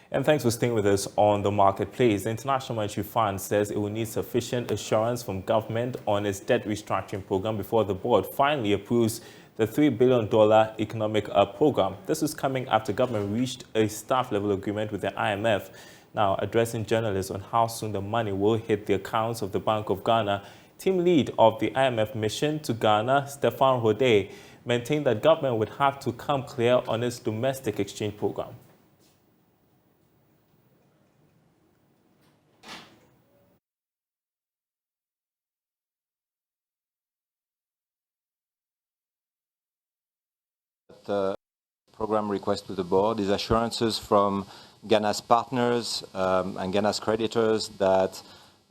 And thanks for staying with us on the marketplace. The International Monetary Fund says it will need sufficient assurance from government on its debt restructuring program before the board finally approves the $3 billion economic program. This is coming after government reached a staff-level agreement with the IMF. Now, addressing journalists on how soon the money will hit the accounts of the Bank of Ghana, team lead of the IMF mission to Ghana, Stefan Hodé, maintained that government would have to come clear on its domestic exchange program. The program request to the board is assurances from Ghana's partners and Ghana's creditors that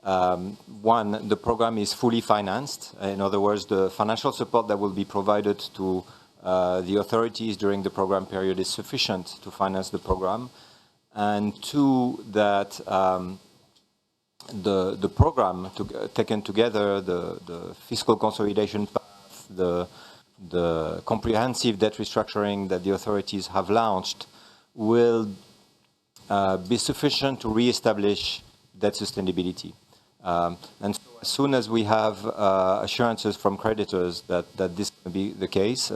one, the program is fully financed. In other words, the financial support that will be provided to the authorities during the program period is sufficient to finance the program. And two, that the program taken together, the fiscal consolidation path, the comprehensive debt restructuring that the authorities have launched will be sufficient to reestablish debt sustainability. And so as soon as we have assurances from creditors that this will be the case,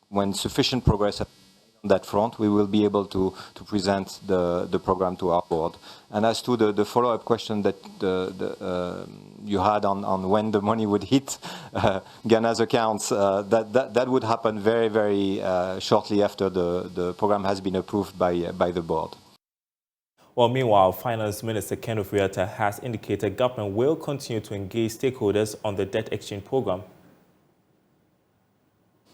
when sufficient progress on that front, we will be able to present the program to our board. And as to the follow-up question that you had on when the money would hit Ghana's accounts, that would happen very, very shortly after the program has been approved by the board. Well, meanwhile, Finance Minister Ken Ofori-Atta has indicated government will continue to engage stakeholders on the debt exchange program.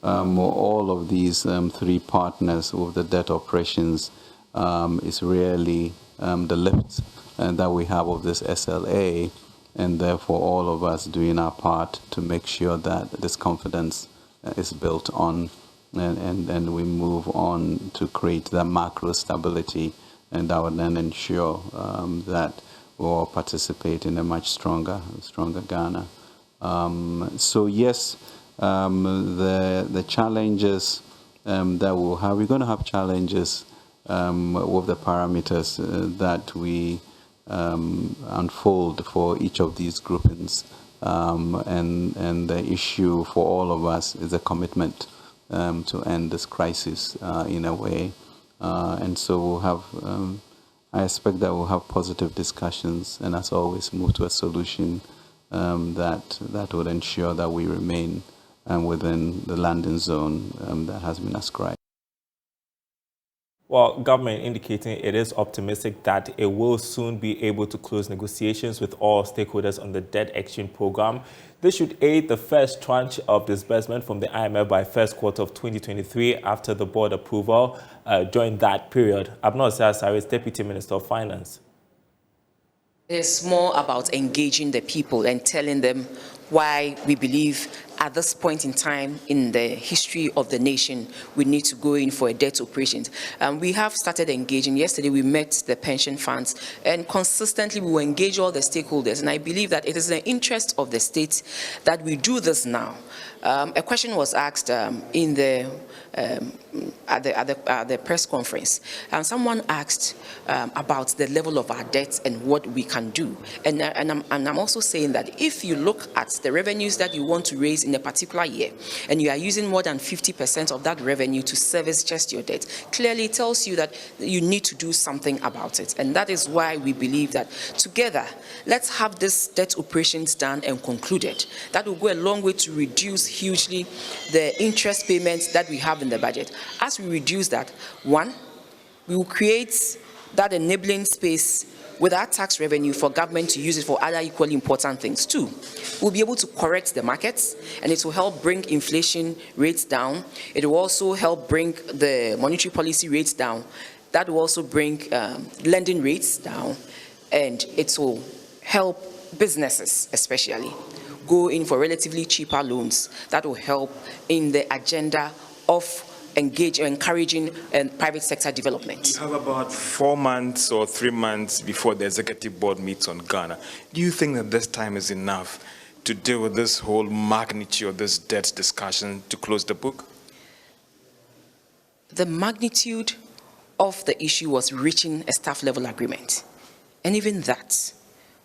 All of these three partners with the debt operations is really the lift that we have of this SLA, and therefore all of us doing our part to make sure that this confidence is built on and we move on to create that macro stability, and that would then ensure that we all participate in a much stronger Ghana. So yes, the challenges that we'll have, we're going to have challenges with the parameters that we unfold for each of these groupings, and the issue for all of us is a commitment to end this crisis in a way, and so we'll have I expect that we'll have positive discussions and as always move to a solution that would ensure that we remain within the landing zone that has been ascribed. Well, government indicating it is optimistic that it will soon be able to close negotiations with all stakeholders on the debt exchange program. This should aid the first tranche of disbursement from the IMF by first quarter of 2023 after the board approval during that period. Abnor Sasari is Deputy Minister of Finance. It's more about engaging the people and telling them why we believe at this point in time in the history of the nation, we need to go in for a debt operations. We have started engaging. Yesterday, we met the pension funds, and consistently we will engage all the stakeholders. And I believe that it is in the interest of the state that we do this now. A question was asked in the at the press conference, and someone asked about the level of our debt and what we can do. And I'm also saying that if you look at the revenues that you want to raise in a particular year, and you are using more than 50% of that revenue to service just your debt, clearly it tells you that you need to do something about it. And that is why we believe that together, let's have this debt operations done and concluded. That will go a long way to reduce hugely the interest payments that we have in the budget. As we reduce that, one, we will create that enabling space with our tax revenue for government to use it for other equally important things. Two, we'll be able to correct the markets, and it will help bring inflation rates down. It will also help bring the monetary policy rates down. That will also bring lending rates down, and it will help businesses especially go in for relatively cheaper loans. That will help in the agenda of encouraging private sector development. You have about 4 months or 3 months before the executive board meets on Ghana. Do you think that this time is enough to deal with this whole magnitude of this debt discussion to close the book? The magnitude of the issue was reaching a staff-level agreement. And even that,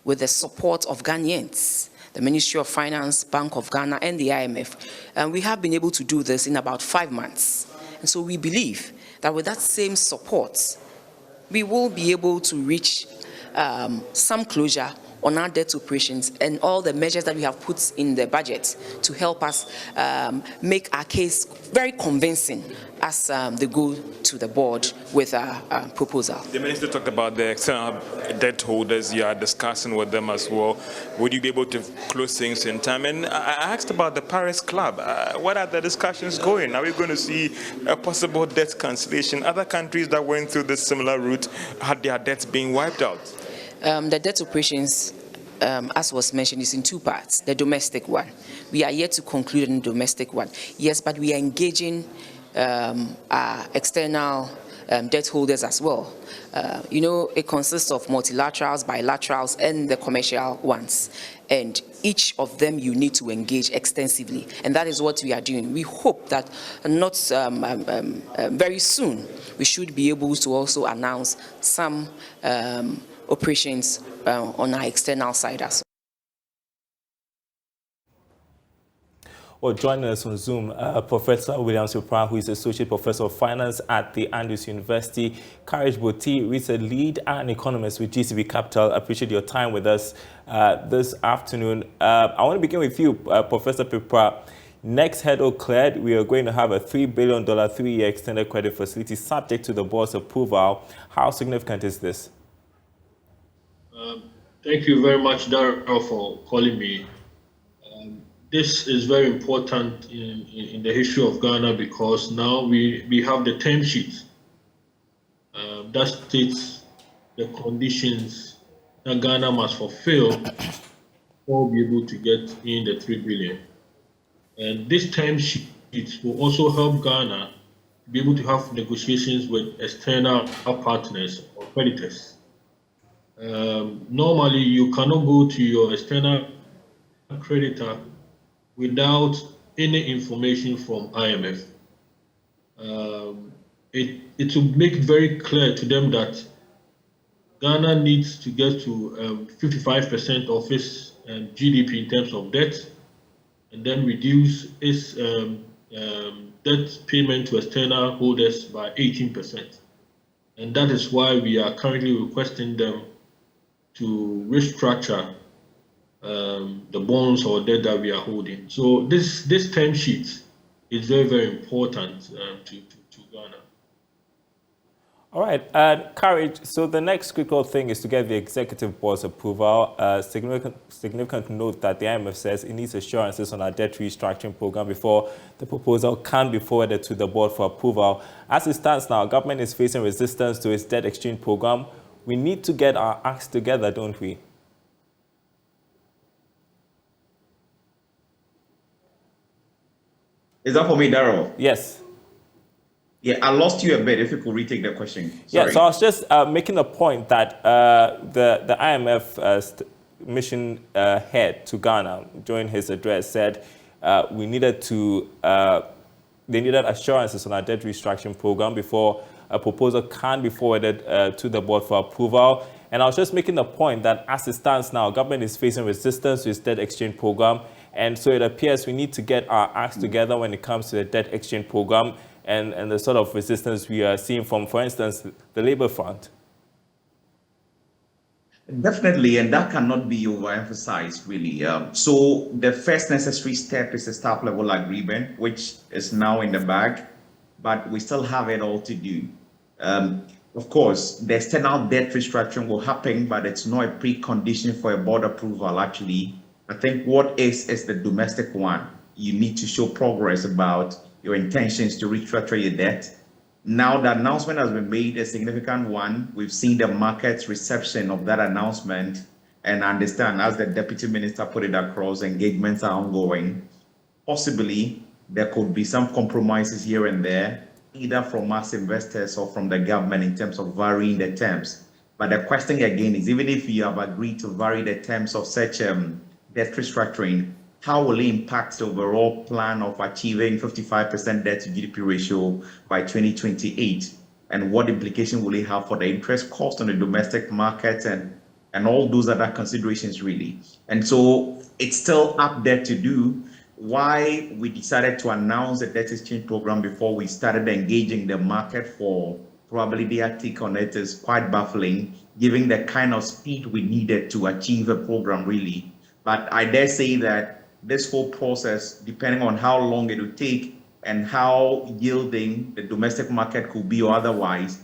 with the support of Ghanaians, the Ministry of Finance, Bank of Ghana, and the IMF, and we have been able to do this in about 5 months. And so we believe that with that same support, we will be able to reach some closure on our debt operations and all the measures that we have put in the budget to help us make our case very convincing as they go to the board with our proposal. The minister talked about the external debt holders. You are discussing with them as well. Would you be able to close things in time? And I asked about the Paris Club. What are the discussions going? Are we going to see a possible debt cancellation? Other countries that went through this similar route had their debts being wiped out. The debt operations, as was mentioned, is in 2 parts. The domestic one. We are yet to conclude on the domestic one. Yes, but we are engaging our external debt holders as well. It consists of multilaterals, bilaterals, and the commercial ones. And each of them you need to engage extensively. And that is what we are doing. We hope that not very soon we should be able to also announce some operations on our external side as well. Well, joining us on Zoom, Professor William Supra, who is Associate Professor of Finance at the Andrews University. Courage Boti is a lead and economist with GCB Capital. I appreciate your time with us this afternoon. I want to begin with you, Professor Supra. Next hurdle cleared, we are going to have a $3 billion 3-year extended credit facility subject to the board's approval. How significant is this? Thank you very much, Daryl, for calling me. This is very important in the history of Ghana because now we have the term sheet that states the conditions that Ghana must fulfill to be able to get in the 3 billion. And this term sheet will also help Ghana be able to have negotiations with external partners or creditors. Normally, you cannot go to your external creditor without any information from IMF. It will make it very clear to them that Ghana needs to get to 55% of its GDP in terms of debt, and then reduce its debt payment to external holders by 18%. And that is why we are currently requesting them to restructure the bonds or debt that we are holding. So this term sheet is very, very important to Ghana. All right, Courage, so the next critical thing is to get the executive board's approval. Significant note that the IMF says it needs assurances on our debt restructuring program before the proposal can be forwarded to the board for approval. As it stands now, government is facing resistance to its debt exchange program. We need to get our acts together, don't we? Is that for me, Daryl? Yes. Yeah, I lost you a bit. If you could retake the question. Sorry. Yeah, so I was just making a point that the IMF mission head to Ghana during his address said they needed assurances on our debt restructuring program before a proposal can be forwarded to the board for approval. And I was just making the point that as it stands now, government is facing resistance to its debt exchange program. And so it appears we need to get our acts together when it comes to the debt exchange program and the sort of resistance we are seeing from, for instance, the Labour Front. Definitely, and that cannot be overemphasized, really. So the first necessary step is a staff-level agreement, which is now in the bag, but we still have it all to do. Of course, the external debt restructuring will happen, but it's not a precondition for a board approval, actually. I think what is the domestic one. You need to show progress about your intentions to restructure your debt. Now the announcement has been made, a significant one. We've seen the market's reception of that announcement, and I understand, as the Deputy Minister put it across, engagements are ongoing. Possibly, there could be some compromises here and there, either from us investors or from the government in terms of varying the terms. But the question again is, even if you have agreed to vary the terms of such debt restructuring, how will it impact the overall plan of achieving 55% debt to GDP ratio by 2028? and what implication will it have for the interest cost on the domestic market and all those other considerations really. And so it's still up there to do. Why we decided to announce the debt exchange program before we started engaging the market for probably their take on it is quite baffling, given the kind of speed we needed to achieve a program really. But I dare say that this whole process, depending on how long it will take and how yielding the domestic market could be or otherwise,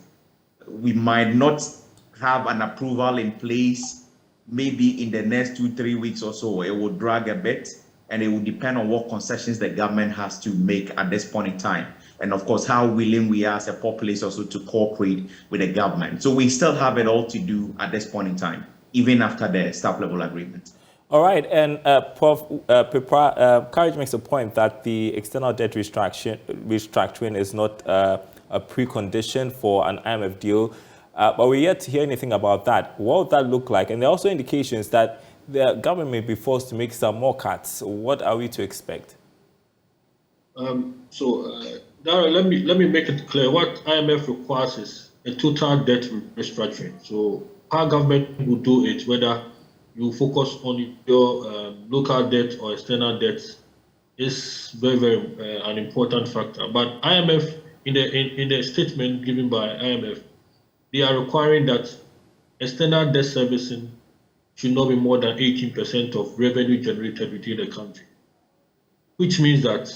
we might not have an approval in place maybe in the next 2-3 weeks or so. It will drag a bit, and it will depend on what concessions the government has to make at this point in time. And of course, how willing we are as a populace also to cooperate with the government. So we still have it all to do at this point in time, even after the staff level agreement. All right, and Prof. Courage makes a point that the external debt restructuring is not a precondition for an IMF deal, but we're yet to hear anything about that. What would that look like? And there are also indications that the government may be forced to make some more cuts. What are we to expect? Daryl, let me make it clear. What IMF requires is a total debt restructuring. So our government will do it, whether you focus on your local debt or external debt, is very, very an important factor. But IMF, in the statement given by IMF, they are requiring that external debt servicing should not be more than 18% of revenue generated within the country, which means that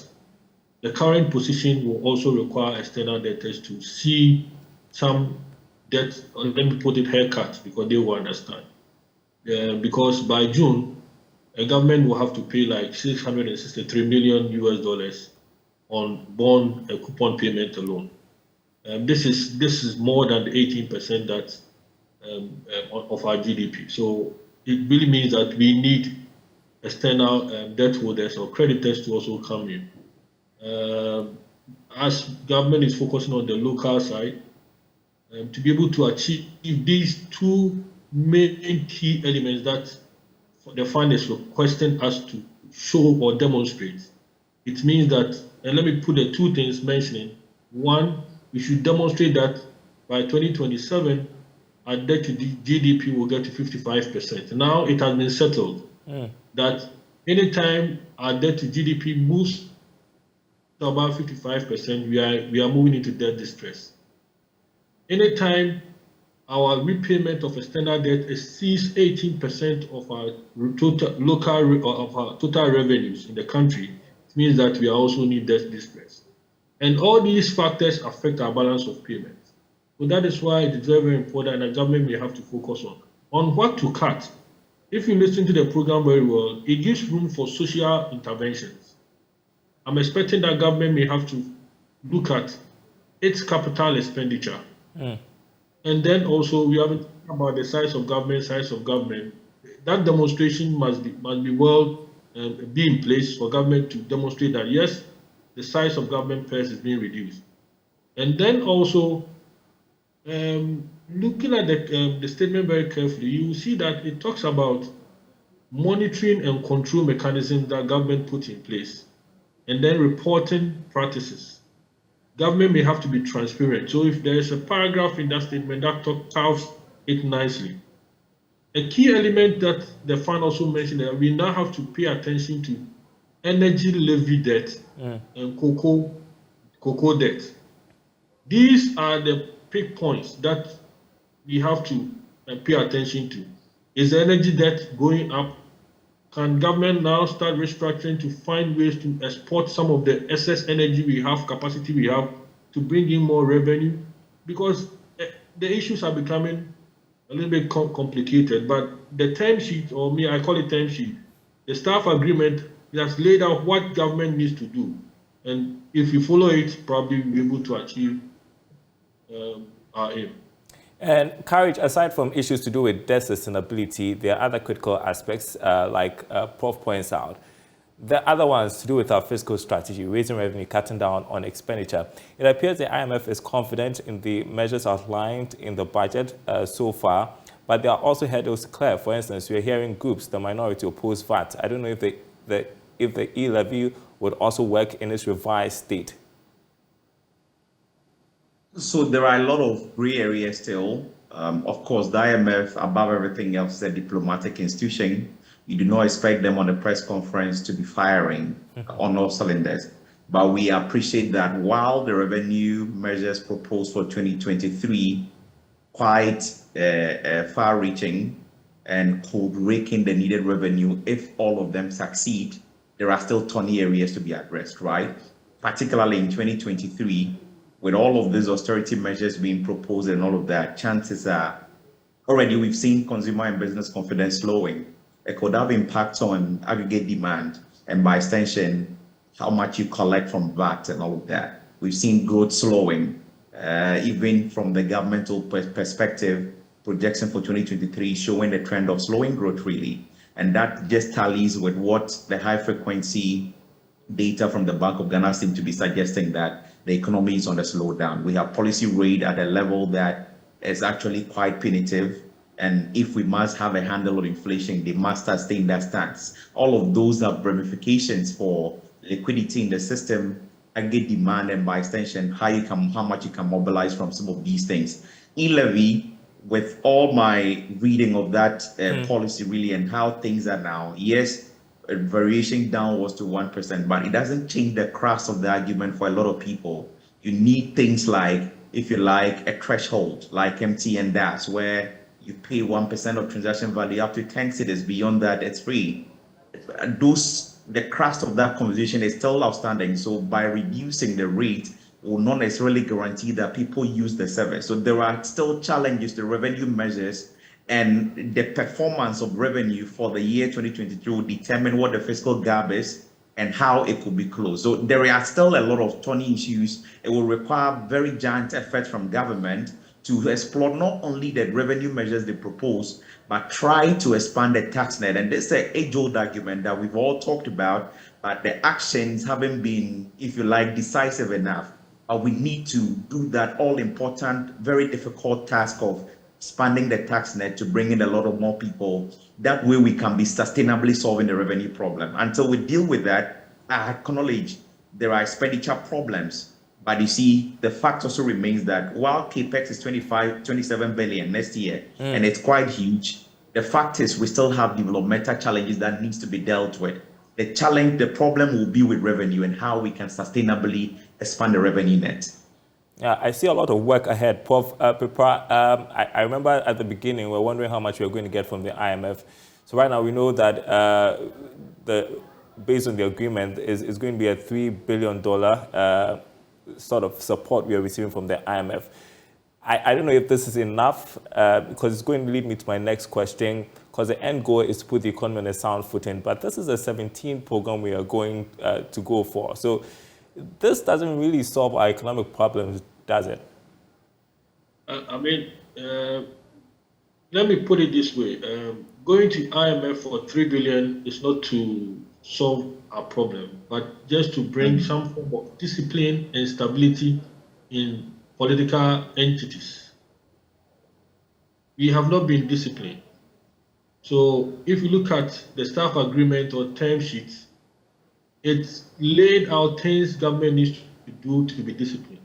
the current position will also require external debtors to see some debt, let me put it, haircut, because they will understand. Because by June, a government will have to pay like $663 million on bond coupon payment alone. This is more than the 18% that of our GDP. So it really means that we need external debt holders or creditors to also come in. As government is focusing on the local side, to be able to achieve these two main key elements that the fund is requesting us to show or demonstrate, it means that, and let me put the two things mentioning. One, we should demonstrate that by 2027, our debt to GDP will get to 55%. Now it has been settled that anytime our debt to GDP moves to about 55%, we are moving into debt distress. Anytime our repayment of external debt exceeds 18% of our total revenues in the country, it means that we also need debt distress. And all these factors affect our balance of payments. So that is why it is very, very important, and the government may have to focus on what to cut. If you listen to the program very well, it gives room for social interventions. I'm expecting that government may have to look at its capital expenditure. And then also we haven't talked about the size of government. That demonstration must be well be in place for government to demonstrate that yes, the size of government purse is being reduced. And then also looking at the statement very carefully, you will see that it talks about monitoring and control mechanisms that government put in place, and then reporting practices. Government may have to be transparent. So if there is a paragraph in that statement that carves it nicely. A key element that the fund also mentioned that we now have to pay attention to energy levy debt and cocoa debt. These are the big points that we have to pay attention to. Is the energy debt going up? Can government now start restructuring to find ways to export some of the excess energy we have, capacity we have, to bring in more revenue? Because the issues are becoming a little bit complicated, but the term sheet, or I call it term sheet, the staff agreement has laid out what government needs to do. And if you follow it, probably we'll be able to achieve our aim. And Courage, aside from issues to do with debt sustainability, there are other critical aspects, like Prof points out. The other ones to do with our fiscal strategy, raising revenue, cutting down on expenditure. It appears the IMF is confident in the measures outlined in the budget so far, but there are also hurdles to clear. For instance, we're hearing groups, the minority, oppose VAT. I don't know if the e-levy would also work in its revised state. So there are a lot of gray areas still. Of course, the IMF, above everything else, is a diplomatic institution. You do not expect them on a press conference to be firing on all cylinders. But we appreciate that while the revenue measures proposed for 2023 quite far-reaching and could rake in the needed revenue if all of them succeed, there are still thorny areas to be addressed, right? Particularly in 2023, with all of these austerity measures being proposed and all of that, chances are already we've seen consumer and business confidence slowing. It could have impacts on aggregate demand and by extension, how much you collect from VAT and all of that. We've seen growth slowing, even from the governmental perspective, projection for 2023 showing the trend of slowing growth really. And that just tallies with what the high frequency data from the Bank of Ghana seem to be suggesting, that the economy is on a slowdown. We have policy rate at a level that is actually quite punitive. And if we must have a handle on inflation, they must sustain that stance. All of those have ramifications for liquidity in the system, aggregate demand, and by extension, how much you can mobilize from some of these things. E-levy, with all my reading of that policy really and how things are now, yes, a variation downwards to 1%, but it doesn't change the crux of the argument for a lot of people. You need things like, if you like, a threshold, like MTN DAS, where you pay 1% of transaction value up to 10 cedis. Beyond that, it's free. The crux of that conversation is still outstanding. So by reducing the rate, will not necessarily guarantee that people use the service. So there are still challenges to revenue measures, and the performance of revenue for the year 2022 will determine what the fiscal gap is and how it could be closed. So there are still a lot of thorny issues. It will require very giant effort from government to explore not only the revenue measures they propose, but try to expand the tax net. And this is an age-old argument that we've all talked about, but the actions haven't been, if you like, decisive enough. We need to do that all-important, very difficult task of expanding the tax net to bring in a lot of more people. That way we can be sustainably solving the revenue problem. Until we deal with that, I acknowledge there are expenditure problems. But you see, the fact also remains that while CAPEX is 27 billion next year, and it's quite huge, the fact is we still have developmental challenges that needs to be dealt with. The problem will be with revenue and how we can sustainably expand the revenue net. Yeah, I see a lot of work ahead. Prof. Pepa, I remember at the beginning we were wondering how much we were going to get from the IMF. So right now we know that based on the agreement is going to be a $3 billion sort of support we are receiving from the IMF. I don't know if this is enough because it's going to lead me to my next question, because the end goal is to put the economy on a sound footing. But this is a 17 program we are going to go for. So this doesn't really solve our economic problems, does it? Let me put it this way. Going to IMF for $3 billion is not to solve our problem, but just to bring some form of discipline and stability in political entities. We have not been disciplined. So if you look at the staff agreement or term sheets, it's laid out things government needs to do to be disciplined.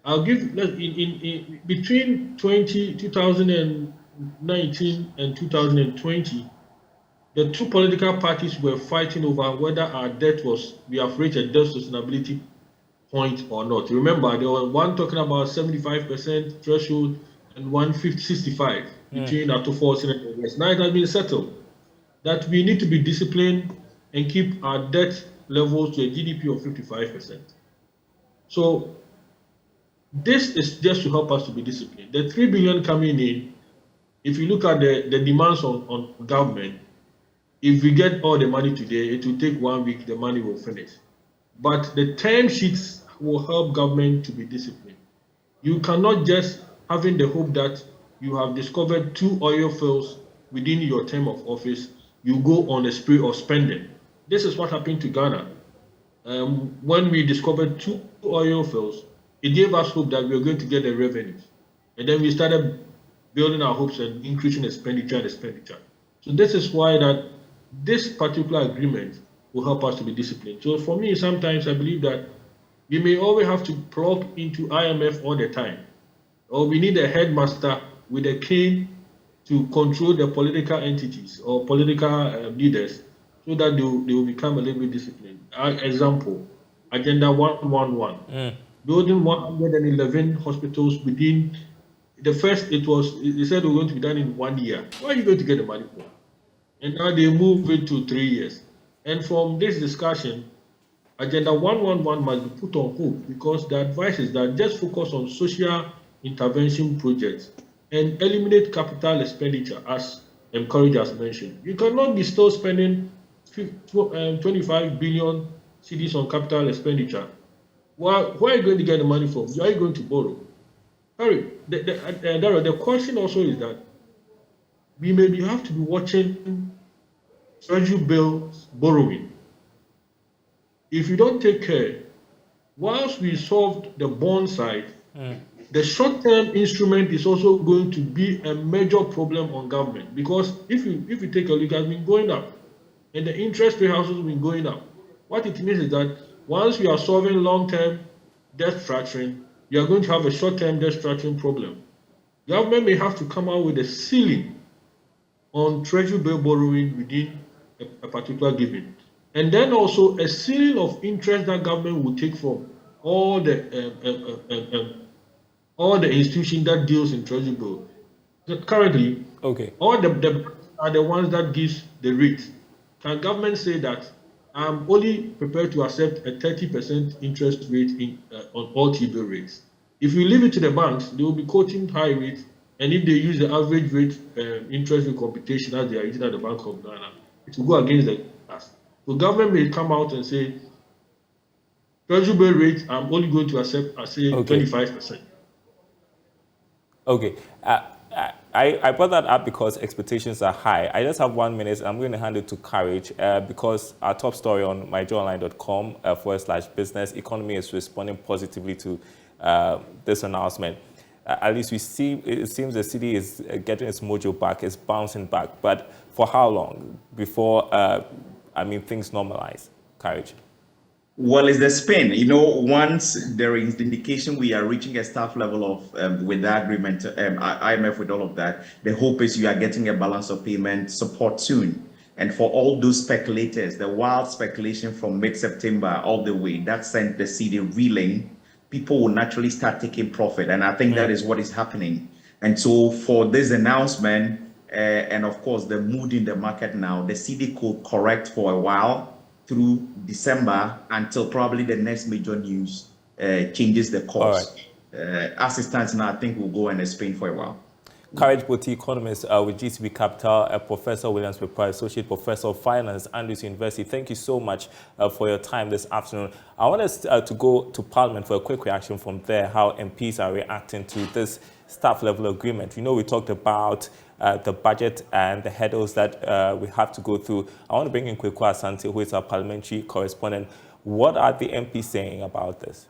I'll give, between 2019 and 2020, the two political parties were fighting over whether our debt we have reached a debt sustainability point or not. Remember, there was one talking about 75% threshold and one 65 between Atufo and the West. Now it has been settled that we need to be disciplined and keep our debt levels to a GDP of 55%. So this is just to help us to be disciplined. The $3 billion coming in, if you look at the demands on government, if we get all the money today, it will take 1 week, the money will finish. But the term sheets will help government to be disciplined. You cannot just having the hope that you have discovered 2 oil fields within your term of office, you go on a spree of spending. This is what happened to Ghana. When we discovered 2 oil fields, it gave us hope that we were going to get the revenues. And then we started building our hopes and increasing expenditure. So this is why that this particular agreement will help us to be disciplined. So for me, sometimes I believe that We may always have to plug into IMF all the time, or we need a headmaster with a cane to control the political entities or political leaders so that they will become a little bit disciplined. Example, Agenda 111, building 111 hospitals within the first, they said it was going to be done in 1 year. Where are you going to get the money from? And now they move it to 3 years. And from this discussion, Agenda 111 must be put on hold because the advice is that just focus on social intervention projects and eliminate capital expenditure, as Courage has mentioned. You cannot be still spending 25 billion cedis on capital expenditure. Where are you going to get the money from? Where are you going to borrow? Sorry, Daryl, the question also is that we maybe have to be watching treasury bills borrowing. If you don't take care, whilst we solved the bond side, the short-term instrument is also going to be a major problem on government, because if you take a look, it has been going up, and the interest rate has also been going up. What it means is that once you are solving long-term debt structuring, you are going to have a short-term debt structuring problem. Government may have to come out with a ceiling on treasury bill borrowing within a particular given, and then also a ceiling of interest that government will take from all the institutions that deals in treasury bill. Currently, all the are the ones that gives the rate. Can government say that I'm only prepared to accept a 30% interest rate on all T-bill rates? If you leave it to the banks, they will be quoting high rates, and if they use the average rate interest rate computation as they are using at the Bank of Ghana, it will go against the us. So government may come out and say, treasury bill rate, I'm only going to accept, 25%. Okay. I brought that up because expectations are high. I just have 1 minute. I'm going to hand it to Courage because our top story on myjoyonline.com/business, economy is responding positively to this announcement. At least it seems the city is getting its mojo back, it's bouncing back. But for how long before, things normalize? Courage. Well, it's the spin. Once there is the indication we are reaching a staff level of, with the agreement, IMF with all of that, the hope is you are getting a balance of payment support soon. And for all those speculators, the wild speculation from mid-September all the way, that sent the city reeling, people will naturally start taking profit. And I think that is what is happening. And so for this announcement, and of course, the mood in the market now, the city could correct for a while through December until probably the next major news changes the course. As it stands now, I think we'll go and explain for a while. Courage Boti, economist with GCB Capital, Professor Williams Pepper, Associate Professor of Finance, Andrews University. Thank you so much for your time this afternoon. I want us to go to Parliament for a quick reaction from there, how MPs are reacting to this staff level agreement. We talked about the budget and the hurdles that we have to go through. I want to bring in Kwawu Asante, who is our parliamentary correspondent. What are the MPs saying about this?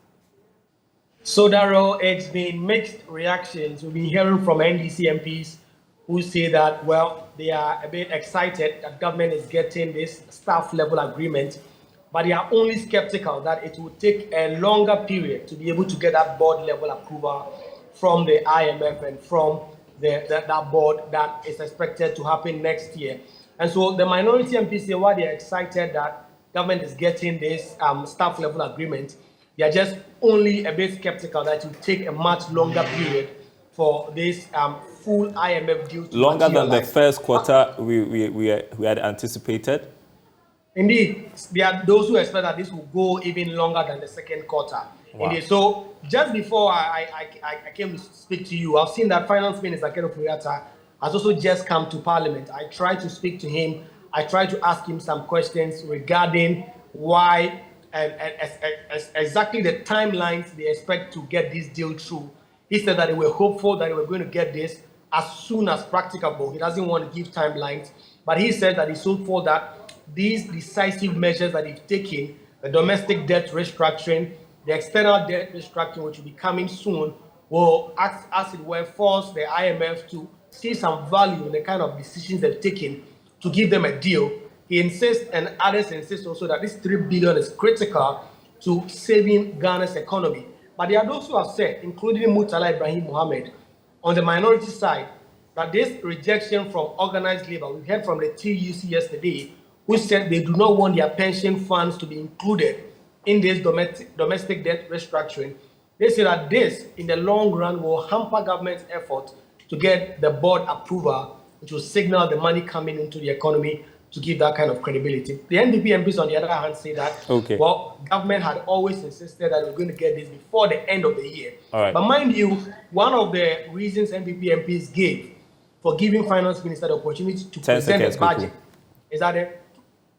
So, Daryl, it's been mixed reactions. We've been hearing from NDC MPs who say that, well, they are a bit excited that government is getting this staff level agreement, but they are only skeptical that it will take a longer period to be able to get that board level approval from the IMF and from that board that is expected to happen next year. And so the minority MPs say why they're excited that government is getting this staff level agreement, they are just only a bit skeptical that it will take a much longer period for this full IMF deal to longer than the first quarter we had anticipated? Indeed, there are those who expect that this will go even longer than the second quarter. Wow. Indeed. So just before I came to speak to you, I've seen that Finance Minister Kenneth Furiata has also just come to Parliament. I tried to speak to him. I tried to ask him some questions regarding why and exactly the timelines they expect to get this deal through. He said that they were hopeful that they were going to get this as soon as practicable. He doesn't want to give timelines, but he said that he's hopeful that these decisive measures that he's taking, the domestic debt restructuring, the external debt restructuring, which will be coming soon, will act, as it were, force the IMF to see some value in the kind of decisions they've taken to give them a deal. He insists, and others insist also, that this $3 billion is critical to saving Ghana's economy. But there are those who have said, including Murtala Ibrahim Mohammed, on the minority side, that this rejection from organized labor, we heard from the TUC yesterday, who said they do not want their pension funds to be included in this domestic debt restructuring. They say that this, in the long run, will hamper government's effort to get the board approval, which will signal the money coming into the economy to give that kind of credibility. The NDP MPs, on the other hand, say that, well, government had always insisted that we're going to get this before the end of the year. But mind you, one of the reasons NDP MPs gave for giving Finance Minister the opportunity to present the budget is that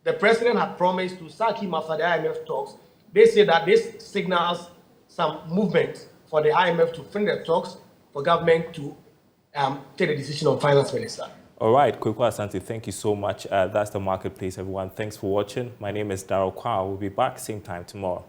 the president had promised to sack him after the IMF talks. They say that this signals some movement for the IMF to finish the talks, for government to take a decision on Finance Minister. All right, Kwawu Asante, thank you so much. That's the marketplace, everyone. Thanks for watching. My name is Daryl. We'll be back same time tomorrow.